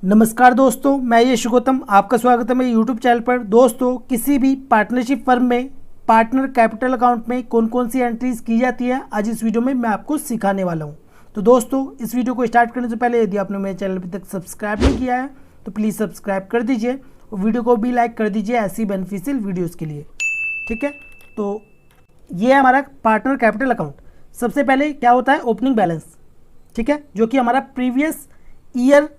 नमस्कार दोस्तों, मैं यश गौतम, आपका स्वागत है मेरे यूट्यूब चैनल पर। दोस्तों, किसी भी पार्टनरशिप फर्म में पार्टनर कैपिटल अकाउंट में कौन कौन सी एंट्रीज की जाती है, आज इस वीडियो में मैं आपको सिखाने वाला हूं। तो दोस्तों, इस वीडियो को स्टार्ट करने से पहले यदि आपने मेरे चैनल अभी तक सब्सक्राइब नहीं किया है तो प्लीज़ सब्सक्राइब कर दीजिए और वीडियो को भी लाइक कर दीजिए ऐसी बेनिफिशियल वीडियोज़ के लिए। ठीक है, तो ये है हमारा पार्टनर कैपिटल अकाउंट। सबसे पहले क्या होता है, ओपनिंग बैलेंस। ठीक है, जो कि हमारा प्रीवियस ईयर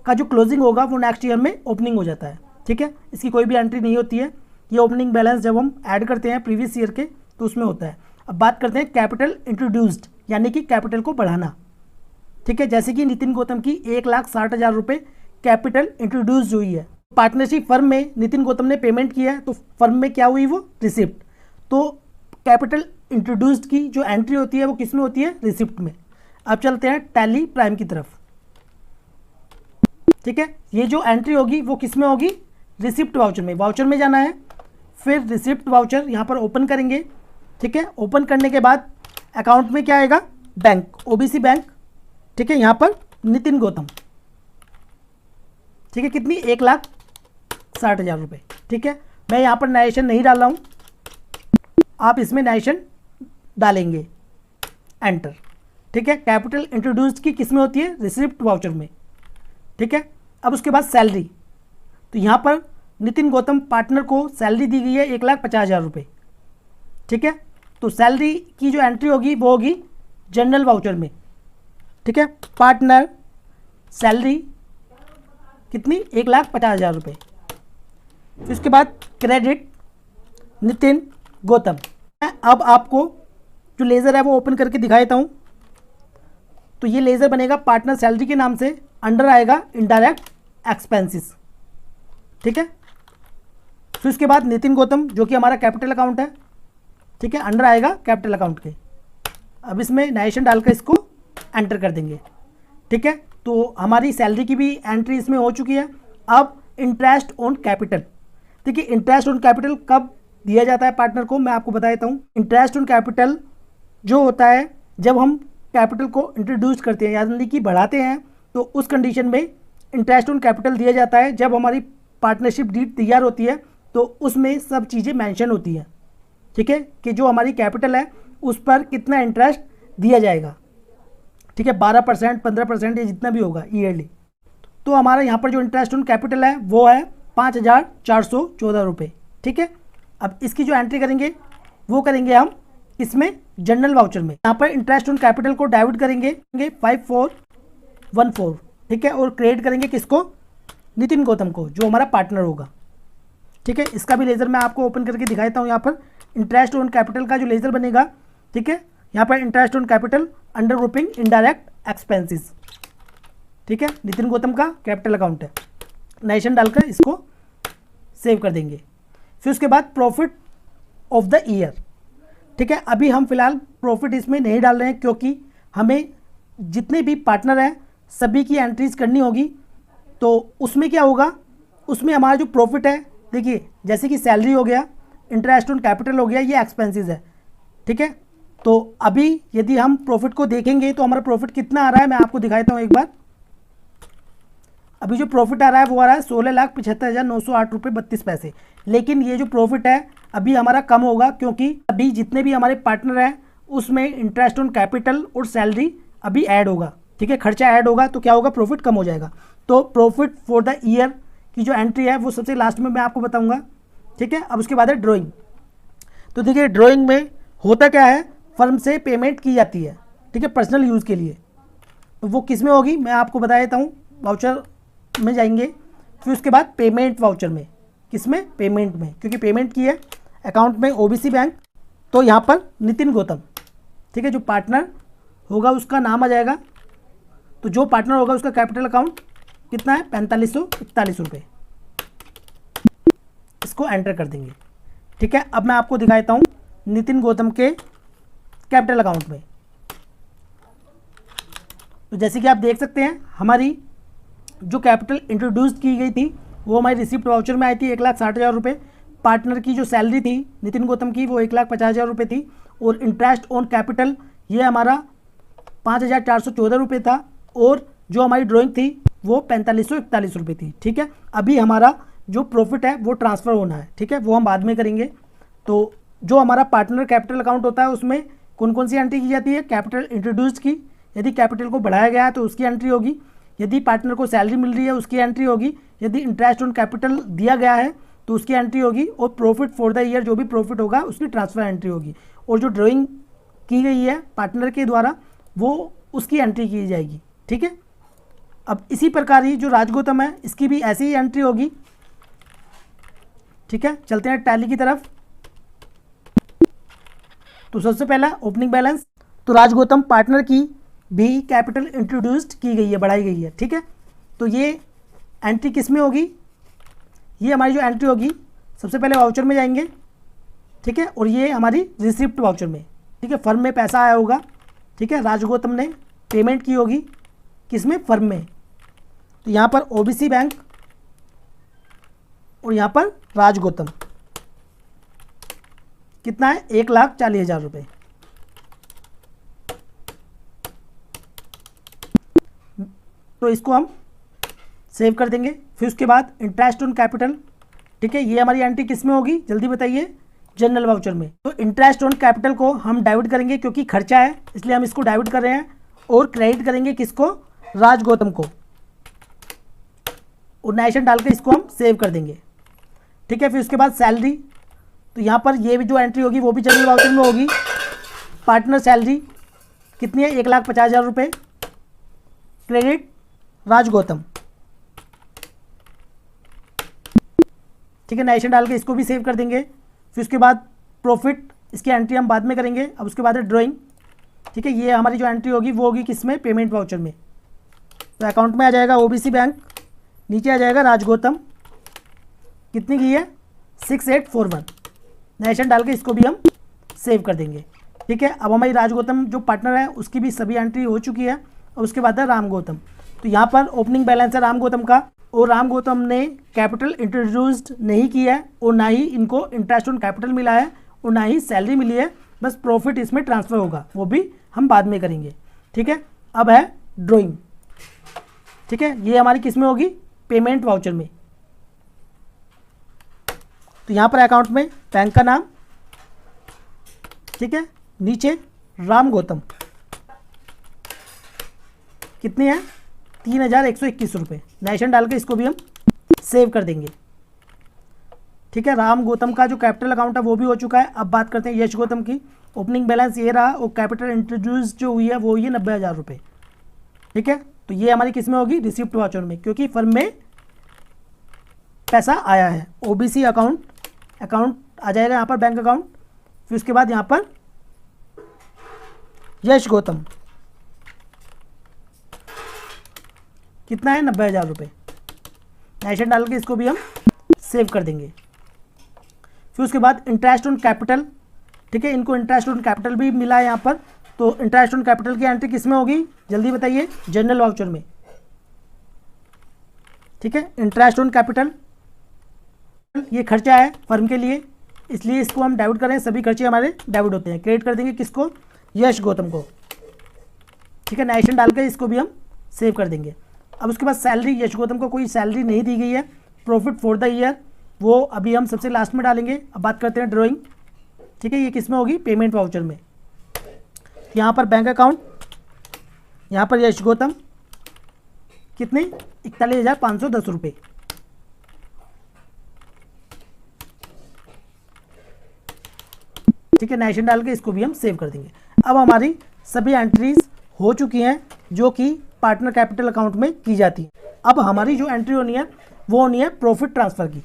का जो क्लोजिंग होगा वो नेक्स्ट ईयर में ओपनिंग हो जाता है। ठीक है, इसकी कोई भी एंट्री नहीं होती है। ये ओपनिंग बैलेंस जब हम ऐड करते हैं प्रीवियस ईयर के तो उसमें होता है। अब बात करते हैं कैपिटल इंट्रोड्यूस्ड, यानी कि कैपिटल को बढ़ाना। ठीक है, जैसे कि नितिन गौतम की 1,60,000 रुपये कैपिटल इंट्रोड्यूस्ड हुई है। पार्टनरशिप फर्म में नितिन गौतम ने पेमेंट किया है तो फर्म में क्या हुई, वो रिसिप्ट। तो कैपिटल इंट्रोड्यूस्ड की जो एंट्री होती है वो किस में होती है, रिसिप्ट में। अब चलते हैं टैली प्राइम की तरफ। ठीक है, ये जो एंट्री होगी वो किस में होगी, रिसिप्ट वाउचर में। वाउचर में जाना है, फिर रिसिप्ट वाउचर यहाँ पर ओपन करेंगे। ठीक है, ओपन करने के बाद अकाउंट में क्या आएगा, बैंक, ओबीसी बैंक। ठीक है, यहाँ पर नितिन गौतम। ठीक है, कितनी, 1,60,000 रुपये। ठीक है, मैं यहाँ पर नरेशन नहीं डाल रहा हूँ, आप इसमें नरेशन डालेंगे, एंटर। ठीक है, कैपिटल इंट्रोड्यूस्ड की किस में होती है, रिसिप्ट वाउचर में। ठीक है, अब उसके बाद सैलरी, तो यहाँ पर नितिन गौतम पार्टनर को सैलरी दी गई है 1,50,000 रुपये। ठीक है, तो सैलरी की जो एंट्री होगी वो होगी जनरल वाउचर में। ठीक है, पार्टनर सैलरी कितनी, 1,50,000 रुपये। फिर उसके बाद क्रेडिट नितिन गौतम। अब आपको जो लेज़र है वो ओपन करके दिखा देता हूँ। तो ये लेज़र बनेगा पार्टनर सैलरी के नाम से, अंडर आएगा इनडायरेक्ट एक्सपेंसेस। ठीक है, फिर उसके बाद नितिन गौतम जो कि हमारा कैपिटल अकाउंट है। ठीक है, अंडर आएगा कैपिटल अकाउंट के। अब इसमें नरेशन डालकर इसको एंटर कर देंगे। ठीक है, तो हमारी सैलरी की भी एंट्री इसमें हो चुकी है। अब इंटरेस्ट ऑन कैपिटल। देखिए, इंटरेस्ट ऑन कैपिटल कब दिया जाता है पार्टनर को, मैं आपको बता देता हूँ। इंटरेस्ट ऑन कैपिटल जो होता है जब हम कैपिटल को इंट्रोड्यूस करते हैं, यानी कि बढ़ाते हैं, तो उस कंडीशन में इंटरेस्ट ऑन कैपिटल दिया जाता है। जब हमारी पार्टनरशिप डीड तैयार होती है तो उसमें सब चीज़ें मेंशन होती हैं। ठीक है, कि जो हमारी कैपिटल है उस पर कितना इंटरेस्ट दिया जाएगा। ठीक है, 12%, 15% या जितना भी होगा ईयरली। तो हमारा यहाँ पर जो इंटरेस्ट ऑन कैपिटल है वो है 5,414 रुपये। ठीक है, अब इसकी जो एंट्री करेंगे वो करेंगे हम इसमें जनरल वाउचर में। यहाँ पर इंटरेस्ट ऑन कैपिटल को डेबिट करेंगे 5414। ठीक है, और क्रेडिट करेंगे किसको, नितिन गौतम को, जो हमारा पार्टनर होगा। ठीक है, इसका भी लेज़र मैं आपको ओपन करके दिखाता हूँ। यहाँ पर इंटरेस्ट ऑन कैपिटल का जो लेज़र बनेगा, ठीक है, यहाँ पर interest on capital under grouping indirect expenses. ठीक है, नितिन गौतम का कैपिटल अकाउंट है। नरेशन डालकर इसको सेव कर देंगे। फिर उसके बाद प्रॉफिट ऑफ द ईयर। ठीक है, अभी हम फिलहाल प्रॉफिट इसमें नहीं डाल रहे हैं क्योंकि हमें जितने भी पार्टनर हैं सभी की एंट्रीज करनी होगी। तो उसमें क्या होगा, उसमें हमारा जो प्रॉफिट है, देखिए जैसे कि सैलरी हो गया, इंटरेस्ट ऑन कैपिटल हो गया, ये एक्सपेंसेस है। ठीक है, तो अभी यदि हम प्रॉफिट को देखेंगे तो हमारा प्रॉफिट कितना आ रहा है, मैं आपको दिखाता हूँ एक बार। अभी जो प्रॉफिट आ रहा है वो आ रहा है 16,75,908 रुपये 32 पैसे। लेकिन ये जो प्रॉफिट है अभी हमारा कम होगा क्योंकि अभी जितने भी हमारे पार्टनर हैं उसमें इंटरेस्ट ऑन कैपिटल और सैलरी अभी ऐड होगा। ठीक है, खर्चा ऐड होगा तो क्या होगा, प्रॉफिट कम हो जाएगा। तो प्रॉफिट फॉर द ईयर की जो एंट्री है वो सबसे लास्ट में मैं आपको बताऊंगा। ठीक है, अब उसके बाद है ड्राइंग। तो देखिए, ड्राइंग में होता क्या है, फर्म से पेमेंट की जाती है। ठीक है, पर्सनल यूज़ के लिए। तो वो किस में होगी, मैं आपको बता देता हूँ। वाउचर में जाएंगे, फिर उसके बाद पेमेंट वाउचर में। किस में, पेमेंट में, क्योंकि पेमेंट की है अकाउंट में ओबीसी बैंक। तो यहाँ पर नितिन गौतम, ठीक है, जो पार्टनर होगा उसका नाम आ जाएगा। तो जो पार्टनर होगा उसका कैपिटल अकाउंट कितना है, 4,541 रुपये। इसको एंटर कर देंगे। ठीक है, अब मैं आपको दिखाता हूँ नितिन गौतम के कैपिटल अकाउंट में। तो जैसे कि आप देख सकते हैं, हमारी जो कैपिटल इंट्रोड्यूस की गई थी वो हमारी रिसिप्ट वाउचर में आई थी 1,60,000 रुपये। पार्टनर की जो सैलरी थी नितिन गौतम की वो 1,50,000 रुपये थी। और इंटरेस्ट ऑन कैपिटल ये हमारा 5,414 रुपये था। और जो हमारी ड्राइंग थी वो 4541 रुपये थी। ठीक है, अभी हमारा जो प्रॉफिट है वो ट्रांसफ़र होना है। ठीक है, वो हम बाद में करेंगे। तो जो हमारा पार्टनर कैपिटल अकाउंट होता है उसमें कौन कौन सी एंट्री की जाती है? कैपिटल इंट्रोड्यूस्ड की, यदि कैपिटल को बढ़ाया गया है तो उसकी एंट्री होगी। यदि पार्टनर को सैलरी मिल रही है उसकी एंट्री होगी। यदि इंटरेस्ट ऑन कैपिटल दिया गया है तो उसकी एंट्री होगी। और प्रॉफिट फॉर द ईयर, जो भी प्रॉफिट होगा उसकी ट्रांसफ़र एंट्री होगी। और जो ड्राइंग की गई है पार्टनर के द्वारा वो उसकी एंट्री की जाएगी। ठीक है, अब इसी प्रकार ही जो राजगौतम है इसकी भी ऐसी ही एंट्री होगी। ठीक है, चलते हैं टैली की तरफ। तो सबसे पहला ओपनिंग बैलेंस, तो राजगौतम पार्टनर की भी कैपिटल इंट्रोड्यूस्ड की गई है, बढ़ाई गई है। ठीक है, तो ये एंट्री किस में होगी? ये हमारी जो एंट्री होगी सबसे पहले वाउचर में जाएंगे। ठीक है, और ये हमारी रिसिप्ट वाउचर में। ठीक है, फर्म में पैसा आया होगा। ठीक है, राजगौतम ने पेमेंट की होगी किस में? फर्म में। तो यहाँ पर ओबीसी बैंक और यहाँ पर राजगौतम कितना है? 1,40,000 रुपये। तो इसको हम सेव कर देंगे। फिर उसके बाद इंटरेस्ट ऑन कैपिटल। ठीक है, ये हमारी एंट्री किस में होगी? जल्दी बताइए। जनरल वाउचर में। तो इंटरेस्ट ऑन कैपिटल को हम डाइवर्ट करेंगे क्योंकि खर्चा है इसलिए हम इसको डाइवर्ट कर रहे हैं। और क्रेडिट करेंगे किसको? राजगौतम को। और नेशन डाल के इसको हम सेव कर देंगे। ठीक है, फिर उसके बाद सैलरी। तो यहाँ पर ये भी जो एंट्री होगी वो भी जनरल वाउचर में होगी। पार्टनर सैलरी कितनी है? 1,50,000 रुपये। क्रेडिट राजगौतम। ठीक है, नेशन डाल के इसको भी सेव कर देंगे। फिर उसके बाद प्रॉफिट, इसकी एंट्री हम बाद में करेंगे। अब उसके बाद है ड्राइंग। ठीक है, ये हमारी जो एंट्री होगी वो होगी किस में? पेमेंट वाउचर में। तो अकाउंट में आ जाएगा ओबीसी बैंक, नीचे आ जाएगा राजगौतम, कितनी की है? 6841। नेशन डाल के इसको भी हम सेव कर देंगे। ठीक है, अब हमारी राजगौतम जो पार्टनर है उसकी भी सभी एंट्री हो चुकी है। और उसके बाद है रामगौतम। तो यहाँ पर ओपनिंग बैलेंस है रामगौतम का। और रामगौतम ने कैपिटल इंट्रोड्यूस्ड नहीं किया है और ना ही इनको इंटरेस्ट ऑन कैपिटल मिला है और ना ही सैलरी मिली है। बस प्रॉफिट इसमें ट्रांसफ़र होगा, वो भी हम बाद में करेंगे। ठीक है, अब है ड्राइंग। ठीक है, ये हमारी किस में होगी? पेमेंट वाउचर में। तो यहाँ पर अकाउंट में बैंक का नाम। ठीक है, नीचे रामगौतम कितनी है? 3,121 रुपये। नेशन डाल के इसको भी हम सेव कर देंगे। ठीक है, रामगौतम का जो कैपिटल अकाउंट है वो भी हो चुका है। अब बात करते हैं यश गौतम की। ओपनिंग बैलेंस ये रहा और कैपिटल इंट्रोड्यूस जो हुई है वो हुई है 90,000 रुपये। ठीक है, तो ये हमारी किस में होगी? रिसिप्ट वाउचर में, क्योंकि फर्म में पैसा आया है। ओबीसी अकाउंट आ जाएगा यहाँ पर, बैंक अकाउंट। फिर उसके बाद यहाँ पर यश गौतम कितना है? 90,000 रुपये। नेशन डाल के इसको भी हम सेव कर देंगे। फिर उसके बाद इंटरेस्ट ऑन कैपिटल। ठीक है, इनको इंटरेस्ट ऑन कैपिटल भी मिला है यहाँ पर। तो इंटरेस्ट ऑन कैपिटल की एंट्री किस में होगी? जल्दी बताइए। जनरल वाउचर में। ठीक है, इंटरेस्ट ऑन कैपिटल ये खर्चा है फर्म के लिए, इसलिए इसको हम डेबिट करें। सभी खर्चे हमारे डेबिट होते हैं। क्रेडिट कर देंगे किसको? यश गौतम को। ठीक है, नेशन डाल के इसको भी हम सेव कर देंगे। अब उसके बाद सैलरी, यश गौतम को कोई सैलरी नहीं दी गई है। प्रॉफिट फॉर द ईयर वो अभी हम सबसे लास्ट में डालेंगे। अब बात करते हैं ड्राइंग। ठीक है, ये किस में होगी? पेमेंट वाउचर में। यहाँ पर बैंक अकाउंट, यहाँ पर यश गौतम कितने? 41,510 रुपये। ठीक है, नेशन डाल के इसको भी हम सेव कर देंगे। अब हमारी सभी एंट्रीज हो चुकी हैं जो कि पार्टनर कैपिटल अकाउंट में की जाती है। अब हमारी जो एंट्री होनी है वो होनी है प्रॉफिट ट्रांसफ़र की।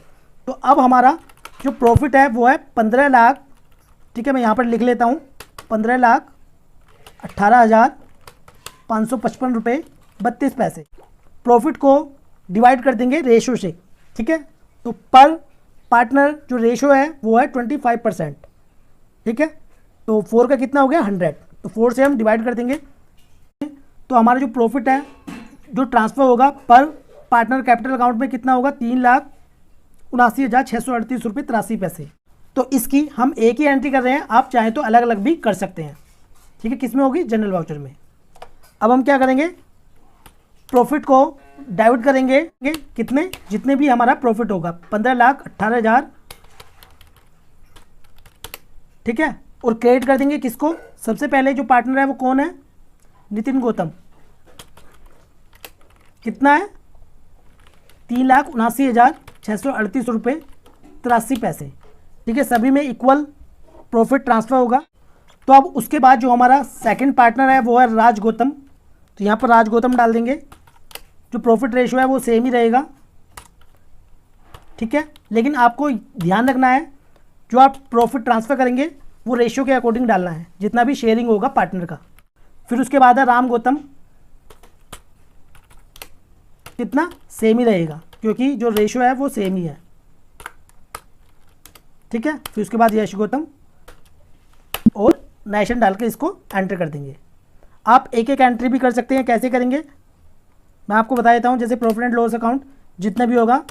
तो अब हमारा जो प्रॉफिट है वो है 15 लाख। ठीक है, मैं यहाँ पर लिख लेता हूँ 15,18,555 रुपये 32 पैसे। प्रॉफिट को डिवाइड कर देंगे रेशो से। ठीक है, तो पर पार्टनर जो रेशो है वो है 25%। ठीक है, तो 4 का कितना हो गया? 100। तो 4 से हम डिवाइड कर देंगे। तो हमारा जो प्रॉफिट है जो ट्रांसफ़र होगा पर पार्टनर कैपिटल अकाउंट में कितना होगा? 3,79,638 रुपये 83 पैसे। तो इसकी हम एक ही एंट्री कर रहे हैं, आप चाहें तो अलग अलग भी कर सकते हैं। ठीक है, किस में होगी? जनरल वाउचर में। अब हम क्या करेंगे? प्रॉफिट को डाइवर्ट करेंगे कितने, जितने भी हमारा प्रॉफिट होगा, 15,18,000, ठीक है। और क्रेडिट कर देंगे किसको, सबसे पहले जो पार्टनर है वो कौन है, नितिन गौतम। कितना है, 3,79,638 रुपये 83 पैसे, ठीक है। सभी में इक्वल प्रॉफिट ट्रांसफ़र होगा। तो अब उसके बाद जो हमारा सेकंड पार्टनर है वो है राज गौतम, तो यहाँ पर राज गौतम डाल देंगे। जो प्रॉफिट रेशियो है वो सेम ही रहेगा, ठीक है। लेकिन आपको ध्यान रखना है जो आप प्रॉफिट ट्रांसफ़र करेंगे वो रेशियो के अकॉर्डिंग डालना है, जितना भी शेयरिंग होगा पार्टनर का। फिर उसके बाद है राम गौतम, कितना, सेम ही रहेगा क्योंकि जो रेशियो है वो सेम ही है, ठीक है। फिर उसके बाद यश गौतम और नेशन डाल के इसको एंटर कर देंगे। आप एक एक एंट्री भी कर सकते हैं, कैसे करेंगे मैं आपको बता देता हूँ। जैसे प्रॉफिट एंड लॉस अकाउंट जितना भी होगा,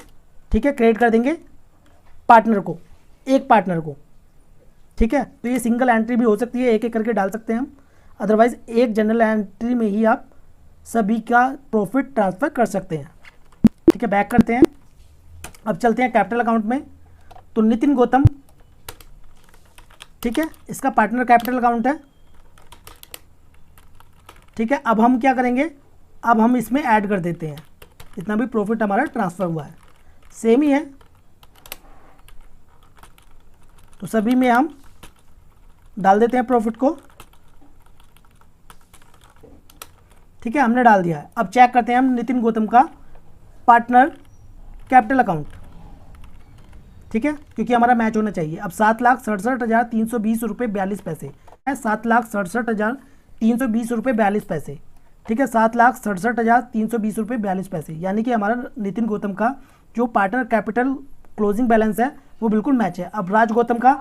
ठीक है, क्रेडिट कर देंगे पार्टनर को, एक पार्टनर को, ठीक है। तो ये सिंगल एंट्री भी हो सकती है, एक एक करके डाल सकते हैं हम, अदरवाइज एक जनरल एंट्री में ही आप सभी का प्रॉफिट ट्रांसफ़र कर सकते हैं, ठीक है। बैक करते हैं, अब चलते हैं कैपिटल अकाउंट में। तो नितिन गौतम, ठीक है, इसका पार्टनर कैपिटल अकाउंट है, ठीक है। अब हम क्या करेंगे, अब हम इसमें ऐड कर देते हैं जितना भी प्रॉफिट हमारा ट्रांसफ़र हुआ है, सेम ही है। तो सभी में हम डाल देते हैं प्रॉफिट को, ठीक है, हमने डाल दिया है। अब चेक करते हैं हम नितिन गौतम का पार्टनर कैपिटल अकाउंट, ठीक है, क्योंकि हमारा मैच होना चाहिए। अब 7,67,320 रुपये 42 पैसे है, 7,67,320 रुपये 42 पैसे, ठीक है, 7,67,320 रुपये 42 पैसे, यानी कि हमारा नितिन गौतम का जो पार्टनर कैपिटल क्लोजिंग बैलेंस है वो बिल्कुल मैच है। अब राज गौतम का,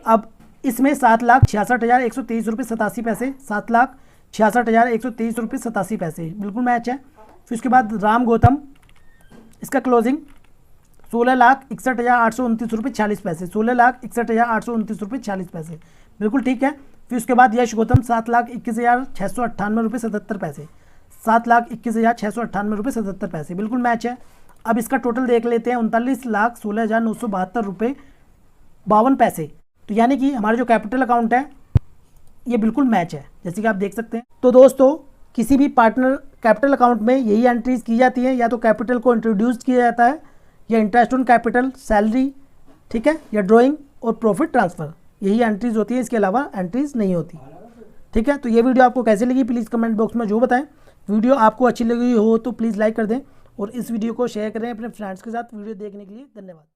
अब इसमें 7,66,123 रुपये 87 पैसे, 7,66,123 रुपये 87 पैसे बिल्कुल मैच है। फिर उसके बाद राम गौतम, इसका क्लोजिंग 16,61,829 रुपये 46 पैसे, 16,61,829 रुपये 46 पैसे बिल्कुल ठीक है। फिर उसके बाद यश गौतम 7,21,698 रुपये 77 पैसे, 7,21,698 रुपये 77 पैसे बिल्कुल मैच है। अब इसका टोटल देख लेते हैं, 39,16,972 रुपये 52 पैसे। तो यानी कि हमारा जो कैपिटल अकाउंट है ये बिल्कुल मैच है, जैसे कि आप देख सकते हैं। तो दोस्तों किसी भी पार्टनर कैपिटल अकाउंट में यही एंट्रीज की जाती हैं, या तो कैपिटल को इंट्रोड्यूस किया जाता है, या इंटरेस्ट ऑन कैपिटल, सैलरी, ठीक है, या ड्राइंग और प्रॉफिट ट्रांसफ़र, यही एंट्रीज होती है, इसके अलावा एंट्रीज नहीं होती, ठीक है। तो ये वीडियो आपको कैसे लगी प्लीज़ कमेंट बॉक्स में जो बताएं। वीडियो आपको अच्छी लगी हो तो प्लीज़ लाइक कर दें और इस वीडियो को शेयर करें अपने फ्रेंड्स के साथ। वीडियो देखने के लिए धन्यवाद।